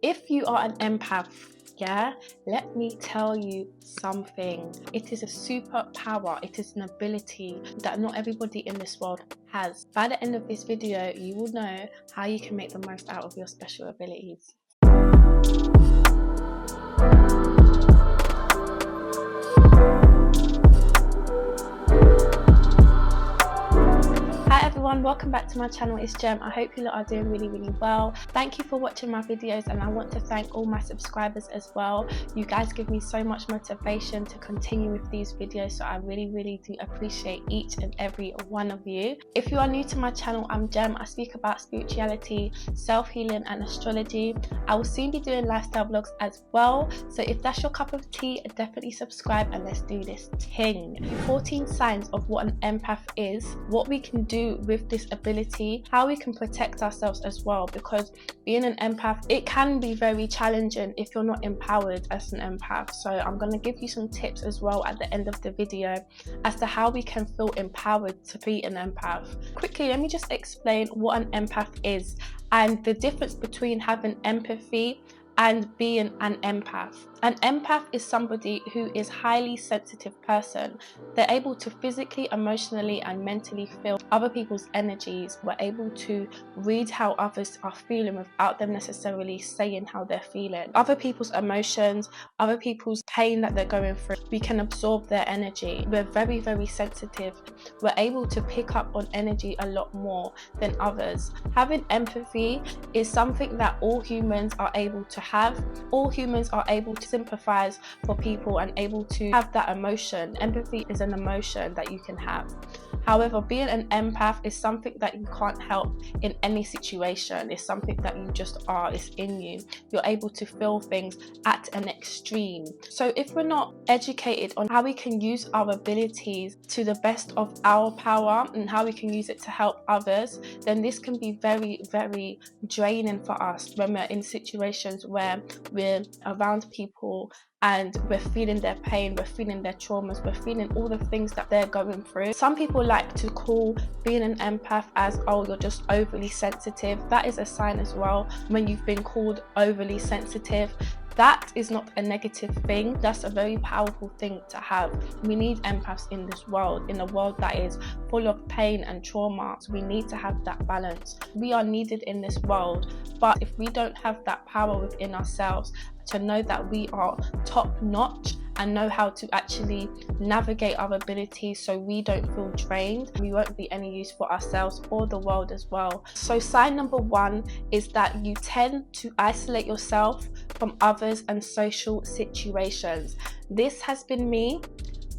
If you are an empath, yeah, let me tell you something. It is a superpower. It is an ability that not everybody in this world has. By the end of this video, you will know how you can make the most out of your special abilities. Hi everyone, welcome back to my channel. It's Gem. I hope you lot are doing really well. Thank you for watching my videos, and I want to thank all my subscribers as well. You guys give me so much motivation to continue with these videos, so I really do appreciate each and every one of you. If you are new to my channel, I'm Gem. I speak about spirituality, self-healing and astrology. I will soon be doing lifestyle vlogs as well, so if that's your cup of tea, definitely subscribe and let's do this thing. 14 signs of what an empath is, what we can do with this ability, how we can protect ourselves as well, because being an empath, it can be very challenging if you're not empowered as an empath. So I'm going to give you some tips as well at the end of the video as to how we can feel empowered to be an empath. Quickly, let me just explain what an empath is and the difference between having empathy and being an empath. An empath is somebody who is highly sensitive person. They're able to physically, emotionally and mentally feel other people's energies. We're able to read how others are feeling without them necessarily saying how they're feeling. Other people's emotions, other people's pain that they're going through, we can absorb their energy. We're very sensitive. We're able to pick up on energy a lot more than others. Having empathy is something that all humans are able to have. All humans are able to sympathize for people and able to have that emotion. Empathy is an emotion that you can have. However, being an empath is something that you can't help in any situation. It's something that you just are. It's in you. You're able to feel things at an extreme. So if we're not educated on how we can use our abilities to the best of our power and how we can use it to help others, then this can be very draining for us when we're in situations where we're around people and we're feeling their pain, we're feeling their traumas, we're feeling all the things that they're going through. Some people like to call being an empath as, oh, you're just overly sensitive. That is a sign as well. When you've been called overly sensitive, that is not a negative thing. That's a very powerful thing to have. We need empaths in this world, in a world that is full of pain and trauma. So we need to have that balance. We are needed in this world, but if we don't have that power within ourselves to know that we are top notch and know how to actually navigate our abilities so we don't feel drained, we won't be any use for ourselves or the world as well. So sign number one is that you tend to isolate yourself from others and social situations. This has been me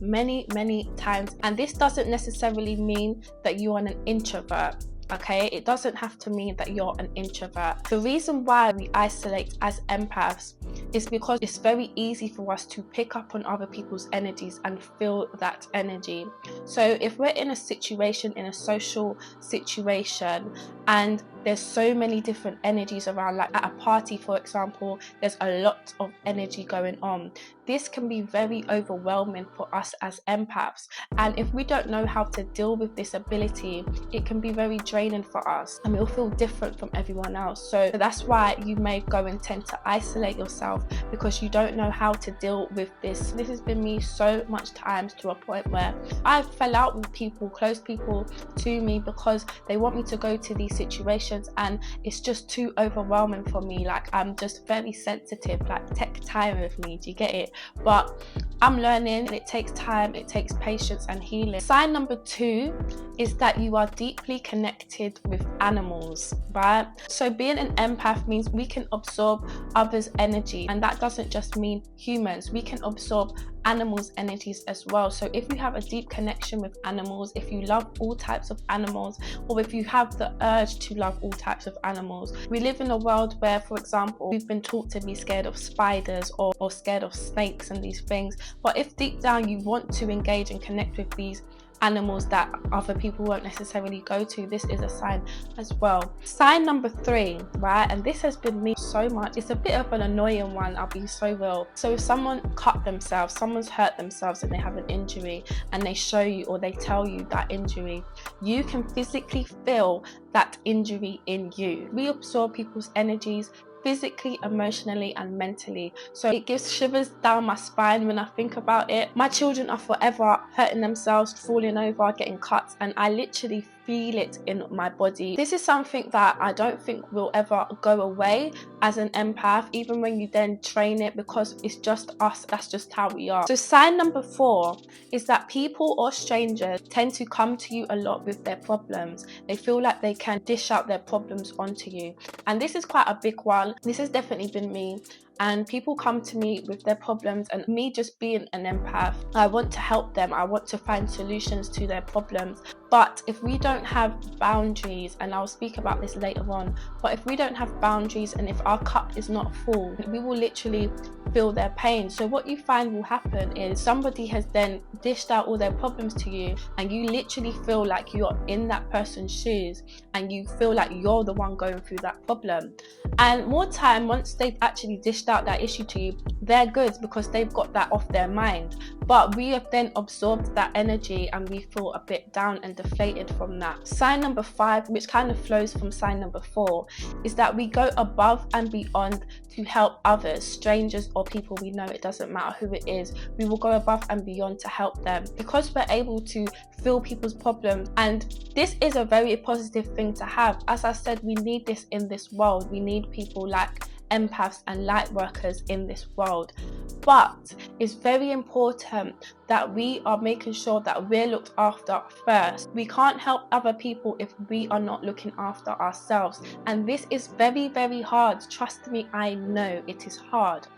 many times, and this doesn't necessarily mean that you are an introvert. Okay, it doesn't have to mean that you're an introvert. The reason why we isolate as empaths is because it's very easy for us to pick up on other people's energies and feel that energy. So if we're in a situation, in a social situation, and there's so many different energies around, like at a party for example, there's a lot of energy going on. This can be very overwhelming for us as empaths, and if we don't know how to deal with this ability, it can be very draining for us and we'll feel different from everyone else. So that's why you may go and tend to isolate yourself, because you don't know how to deal with this. This has been me so much times, to a point where I fell out with people, close people to me, because they want me to go to these situations and it's just too overwhelming for me. Like, I'm just very sensitive, like take time with me, do you get it? But I'm learning, and it takes time, it takes patience and healing. Sign number two is that you are deeply connected with animals, right? So being an empath means we can absorb others' energy, and that doesn't just mean humans. We can absorb animals' energies as well. So if you have a deep connection with animals, if you love all types of animals, or if you have the urge to love all types of animals. We live in a world where, for example, we've been taught to be scared of spiders or scared of snakes and these things. But if deep down you want to engage and connect with these animals that other people won't necessarily go to, this is a sign as well. Sign number three, right, and this has been me so much, it's a bit of an annoying one, I'll be so real. So if someone cut themselves, someone's hurt themselves and they have an injury and they show you or they tell you that injury, you can physically feel that injury in you. We absorb people's energies physically, emotionally and mentally. So it gives shivers down my spine when I think about it. My children are forever hurting themselves, falling over, getting cuts, and I literally feel it in my body. This is something that I don't think will ever go away as an empath, even when you then train it, because it's just us, that's just how we are. So sign number 4 is that people or strangers tend to come to you a lot with their problems. They feel like they can dish out their problems onto you, and this is quite a big one. This has definitely been me. And people come to me with their problems, and me just being an empath, I want to help them. I want to find solutions to their problems. But if we don't have boundaries, and I'll speak about this later on, but if we don't have boundaries and if our cup is not full, we will literally feel their pain. So what you find will happen is somebody has then dished out all their problems to you, and you literally feel like you're in that person's shoes, and you feel like you're the one going through that problem. And more time, once they've actually dished out that issue to you, they're good because they've got that off their mind. But we have then absorbed that energy and we feel a bit down and deflated from that. Sign number 5, which kind of flows from sign number 4, is that we go above and beyond to help others, strangers or people we know. It doesn't matter who it is, we will go above and beyond to help them because we're able to feel people's problems. And this is a very positive thing to have. As I said, we need this in this world. We need people like empaths and light workers in this world. But it's very important that we are making sure that we're looked after first. We can't help other people if we are not looking after ourselves, and this is very, very hard. Trust me, I know it is hard,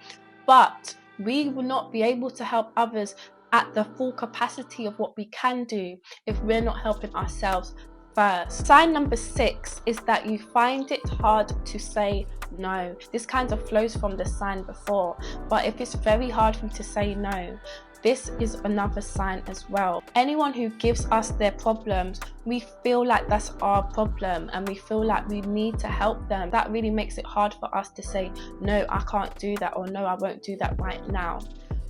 but we will not be able to help others at the full capacity of what we can do if we're not helping ourselves first. Sign number 6 is that you find it hard to say no. This kind of flows from the sign before, but if it's very hard for you to say no, this is another sign as well. Anyone who gives us their problems, we feel like that's our problem and we feel like we need to help them. That really makes it hard for us to say, no, I can't do that, or no, I won't do that right now.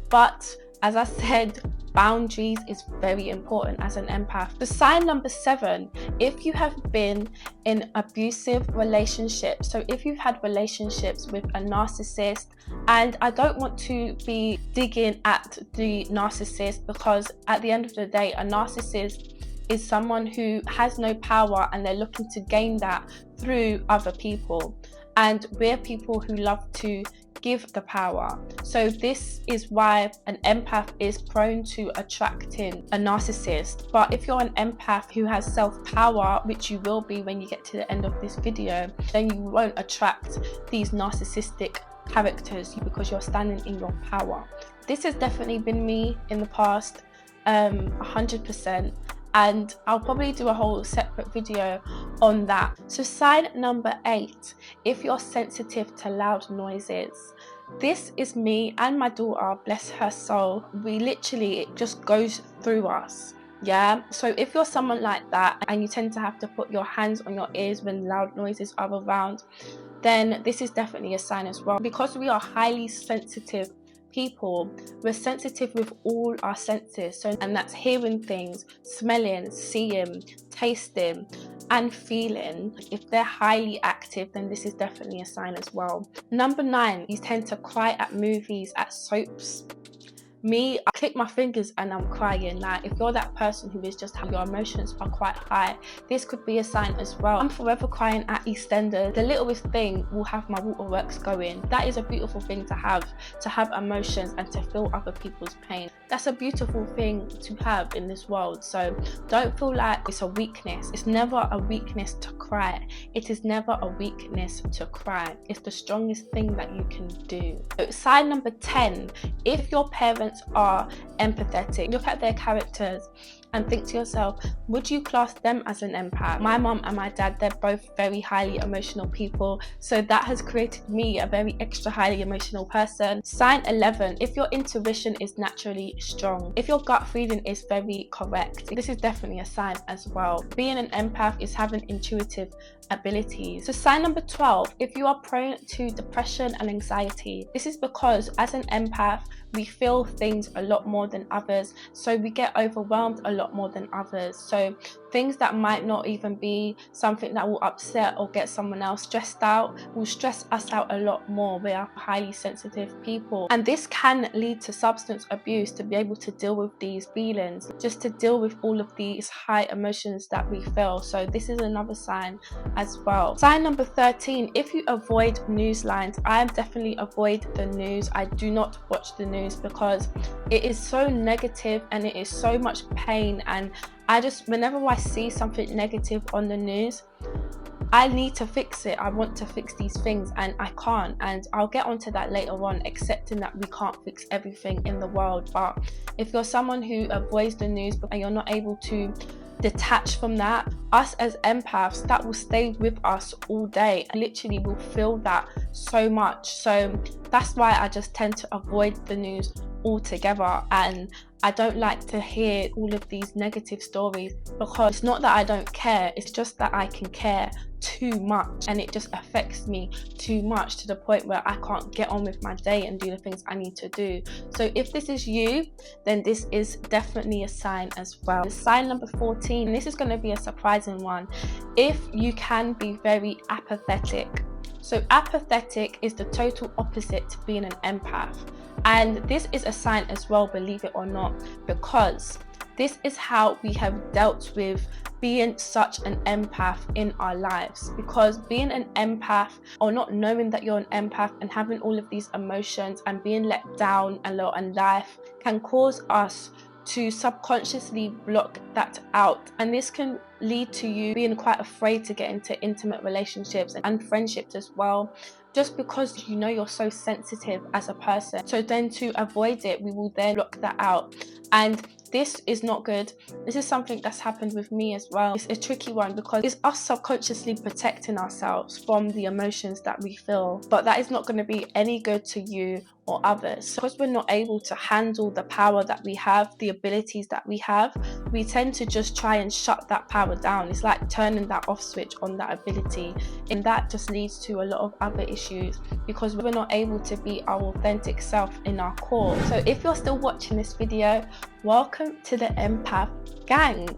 But as I said, boundaries is very important as an empath. The sign number 7, if you have been in abusive relationships, so if you've had relationships with a narcissist, and I don't want to be digging at the narcissist, because at the end of the day, a narcissist is someone who has no power and they're looking to gain that through other people. And we're people who love to give the power. So this is why an empath is prone to attracting a narcissist. But if you're an empath who has self-power, which you will be when you get to the end of this video, then you won't attract these narcissistic characters because you're standing in your power. This has definitely been me in the past, 100%. And I'll probably do a whole separate video on that. So sign number 8, if you're sensitive to loud noises. This is me and my daughter, bless her soul. We literally, it just goes through us. Yeah, so if you're someone like that and you tend to have to put your hands on your ears when loud noises are around, then this is definitely a sign as well. Because we are highly sensitive people, we're sensitive with all our senses, and that's hearing things, smelling, seeing, tasting and feeling. If they're highly active, then this is definitely a sign as well. Number 9, you tend to cry at movies, at soaps. Me, I click my fingers and I'm crying. Like, if you're that person who is just, your emotions are quite high, this could be a sign as well. I'm forever crying at EastEnders. The littlest thing will have my waterworks going. That is a beautiful thing to have emotions and to feel other people's pain. That's a beautiful thing to have in this world. So don't feel like it's a weakness. It's never a weakness to cry. It is never a weakness to cry. It's the strongest thing that you can do. So, sign number 10, if your parents are empathetic, look at their characters and think to yourself, would you class them as an empath? My mom and my dad, they're both very highly emotional people, so that has created me a very extra highly emotional person. Sign 11, if your intuition is naturally strong, if your gut feeling is very correct, this is definitely a sign as well. Being an empath is having intuitive abilities. So sign number 12, if you are prone to depression and anxiety, this is because as an empath we feel things a lot more than others, so we get overwhelmed a lot more than others. So things that might not even be something that will upset or get someone else stressed out will stress us out a lot more. We are highly sensitive people, and this can lead to substance abuse to be able to deal with these feelings, just to deal with all of these high emotions that we feel. So this is another sign as well. Sign number 13, if you avoid news lines, I am definitely avoid the news. I do not watch the news because it is so negative and it is so much pain, and I just, whenever I see something negative on the news, I need to fix it. I want to fix these things and I can't, and I'll get onto that later on, accepting that we can't fix everything in the world. But if you're someone who avoids the news and you're not able to detach from that, us as empaths, that will stay with us all day, and literally will feel that so much. So that's why I just tend to avoid the news altogether, and I don't like to hear all of these negative stories, because it's not that I don't care, it's just that I can care too much and it just affects me too much to the point where I can't get on with my day and do the things I need to do. So if this is you, then this is definitely a sign as well. Sign number 14, this is going to be a surprising one, if you can be very apathetic. So apathetic is the total opposite to being an empath, and this is a sign as well, believe it or not, because this is how we have dealt with being such an empath in our lives. Because being an empath, or not knowing that you're an empath and having all of these emotions and being let down a lot in life, can cause us to subconsciously block that out, and this can lead to you being quite afraid to get into intimate relationships and friendships as well, just because you know you're so sensitive as a person. So then to avoid it, we will then block that out, and this is not good. This is something that's happened with me as well. It's a tricky one because it's us subconsciously protecting ourselves from the emotions that we feel, but that is not going to be any good to you or others. Because we're not able to handle the power that we have, the abilities that we have, we tend to just try and shut that power down. It's like turning that off switch on that ability, and that just leads to a lot of other issues because we're not able to be our authentic self in our core. So if you're still watching this video, welcome to the empath gang.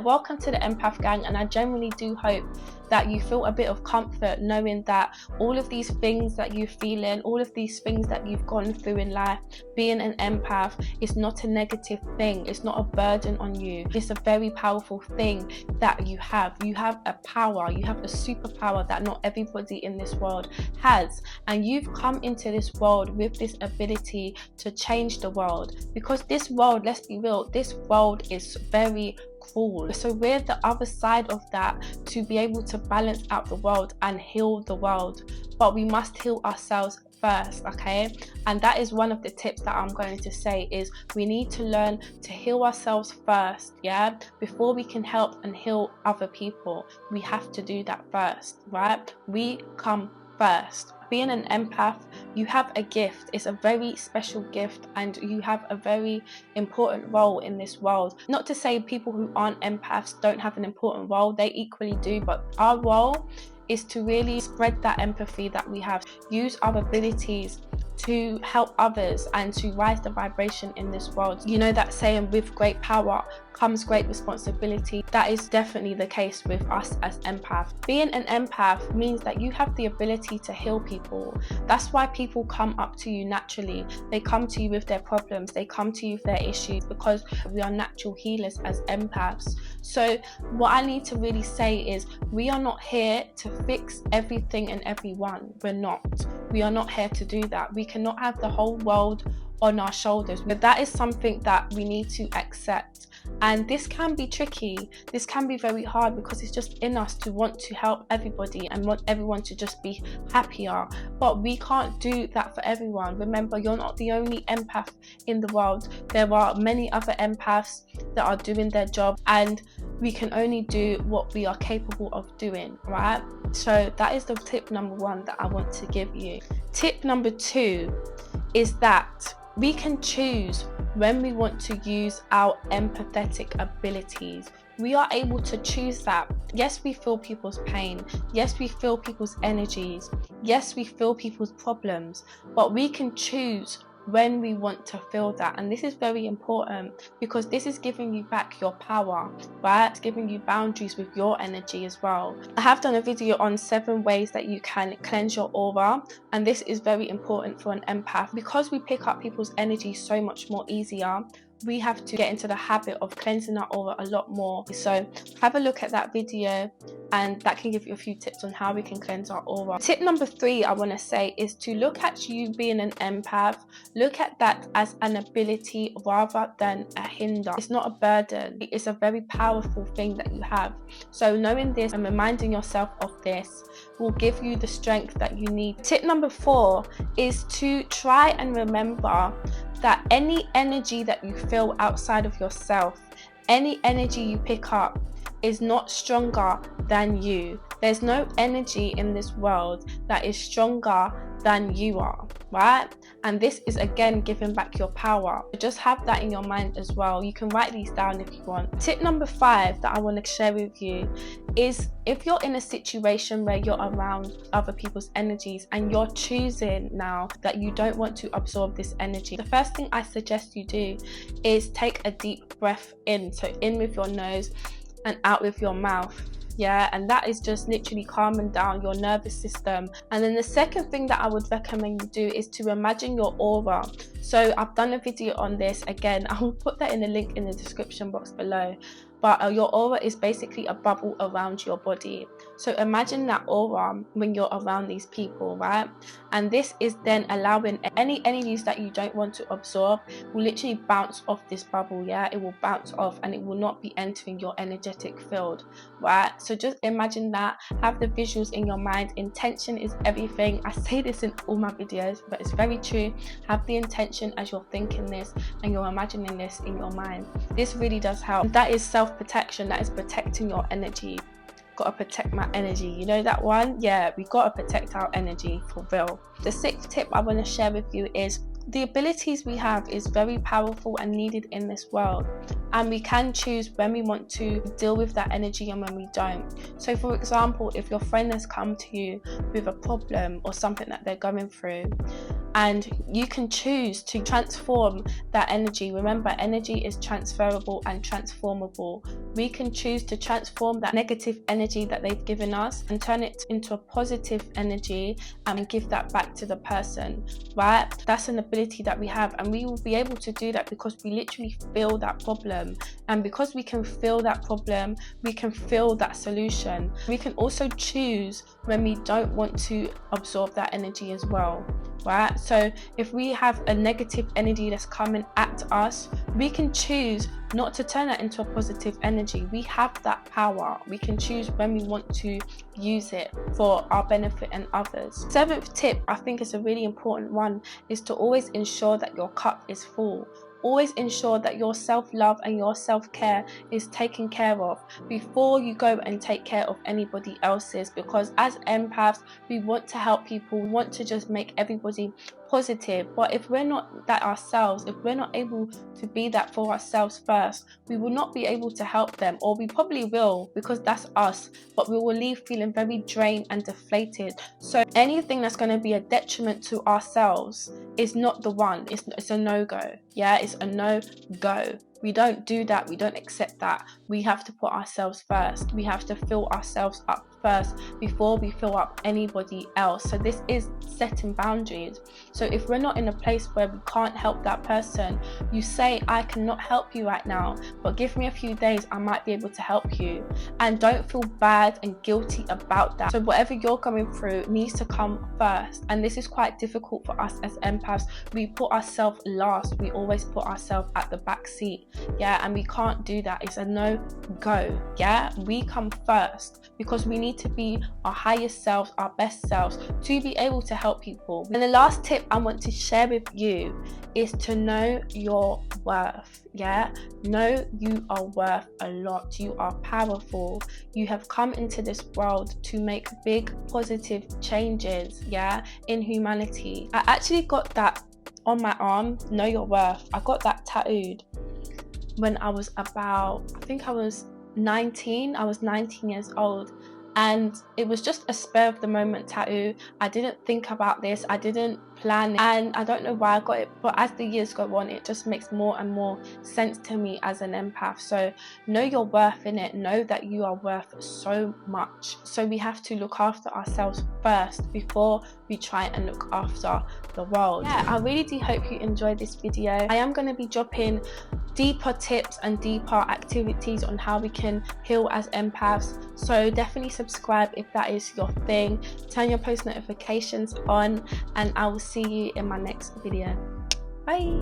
Welcome to the empath gang, and I genuinely do hope that you feel a bit of comfort knowing that all of these things that you're feeling, all of these things that you've gone through in life, being an empath is not a negative thing. It's not a burden on you. It's a very powerful thing that you have. You have a power, you have a superpower that not everybody in this world has, and you've come into this world with this ability to change the world, because this world, let's be real, this world is very cruel. So we're the other side of that, to be able to balance out the world and heal the world, but we must heal ourselves first, okay? And that is one of the tips that I'm going to say, is we need to learn to heal ourselves first, before we can help and heal other people. We have to do that first, right? We come first. Being an empath, you have a gift. It's a very special gift, and you have a very important role in this world. Not to say people who aren't empaths don't have an important role, they equally do, but our role is to really spread that empathy that we have, use our abilities to help others and to rise the vibration in this world. You know that saying, with great power comes great responsibility. That is definitely the case with us as empaths. Being an empath means that you have the ability to heal people. That's why people come up to you naturally. They come to you with their problems, they come to you with their issues, because we are natural healers as empaths. So what I need to really say is, we are not here to fix everything and everyone. We're not. We are not here to do that. We cannot have the whole world on our shoulders. But that is something that we need to accept, and this can be tricky. This can be very hard, because it's just in us to want to help everybody and want everyone to just be happier, but we can't do that for everyone. Remember, you're not the only empath in the world. There are many other empaths that are doing their job, and we can only do what we are capable of doing, right? So that is the tip number 1 that I want to give you. Tip number 2 is that we can choose when we want to use our empathetic abilities. We are able to choose that. Yes, we feel people's pain. Yes, we feel people's energies. Yes, we feel people's problems, but we can choose when we want to feel that. And this is very important because this is giving you back your power, right? It's giving you boundaries with your energy as well. I have done a video on 7 ways that you can cleanse your aura, and this is very important for an empath because we pick up people's energy so much more easier. We have to get into the habit of cleansing our aura a lot more. So have a look at that video, and that can give you a few tips on how we can cleanse our aura. Tip number 3 I want to say is to look at you being an empath. Look at that as an ability rather than a hinder. It's not a burden. It's a very powerful thing that you have. So knowing this and reminding yourself of this will give you the strength that you need. Tip number 4 is to try and remember that any energy that you feel outside of yourself, any energy you pick up, is not stronger than you. There's no energy in this world that is stronger than you are, right? And this is again giving back your power. Just have that in your mind as well. You can write these down if you want. Tip number 5 that I want to share with you is, if you're in a situation where you're around other people's energies and you're choosing now that you don't want to absorb this energy, the first thing I suggest you do is take a deep breath in. So in with your nose and out with your mouth. Yeah, and that is just literally calming down your nervous system. And then the second thing that I would recommend you do is to imagine your aura. So I've done a video on this. Again, I will put that in the link in the description box below. But your aura is basically a bubble around your body. So imagine that aura when you're around these people, right? And this is then allowing any energies that you don't want to absorb will literally bounce off this bubble, yeah? It will bounce off and it will not be entering your energetic field, right? So just imagine that. Have the visuals in your mind. Intention is everything. I say this in all my videos, but it's very true. Have the intention as you're thinking this and you're imagining this in your mind. This really does help. That is self-protection. That is protecting your energy. Gotta protect my energy, you know that one? Yeah, we gotta protect our energy for real. The 6th tip I want to share with you is the abilities we have is very powerful and needed in this world, and we can choose when we want to deal with that energy and when we don't. So for example, if your friend has come to you with a problem or something that they're going through, and you can choose to transform that energy. Remember, energy is transferable and transformable. We can choose to transform that negative energy that they've given us and turn it into a positive energy and give that back to the person, right? That's an ability that we have, and we will be able to do that because we literally feel that problem. And because we can feel that problem, we can feel that solution. We can also choose when we don't want to absorb that energy as well, right? So if we have a negative energy that's coming at us, we can choose not to turn that into a positive energy. We have that power. We can choose when we want to use it for our benefit and others. 7th tip, I think is a really important one, is to always ensure that your cup is full. Always ensure that your self-love and your self-care is taken care of before you go and take care of anybody else's, because as empaths, we want to help people, we want to just make everybody positive. But if we're not that ourselves, if we're not able to be that for ourselves first, we will not be able to help them, or we probably will because that's us, but we will leave feeling very drained and deflated. So anything that's going to be a detriment to ourselves is not the one. It's a no-go. Yeah, it's a no-go. We don't do that. We don't accept that. We have to put ourselves first. We have to fill ourselves up first before we fill up anybody else. So this is setting boundaries. So if we're not in a place where we can't help that person, you say, I cannot help you right now, but give me a few days, I might be able to help you. And don't feel bad and guilty about that. So whatever you're going through needs to come first. And this is quite difficult for us as empaths. We put ourselves last. We always put ourselves at the back seat. Yeah, and we can't do that. It's a no-go. Yeah, we come first because we need to be our highest selves, our best selves, to be able to help people. And the last tip I want to share with you is to know your worth. Yeah, know you are worth a lot. You are powerful. You have come into this world to make big positive changes, yeah, in humanity. I actually got that on my arm, know your worth. I got that tattooed when I was about, I think I was 19. I was 19 years old, and it was just a spur of the moment tattoo. I didn't think about this. I didn't planning, and I don't know why I got it, but as the years go on, it just makes more and more sense to me as an empath. So know your worth in it, know that you are worth so much. So we have to look after ourselves first before we try and look after the world. Yeah, I really do hope you enjoyed this video. I am going to be dropping deeper tips and deeper activities on how we can heal as empaths, so definitely subscribe if that is your thing. Turn your post notifications on, and I will see you in my next video. Bye.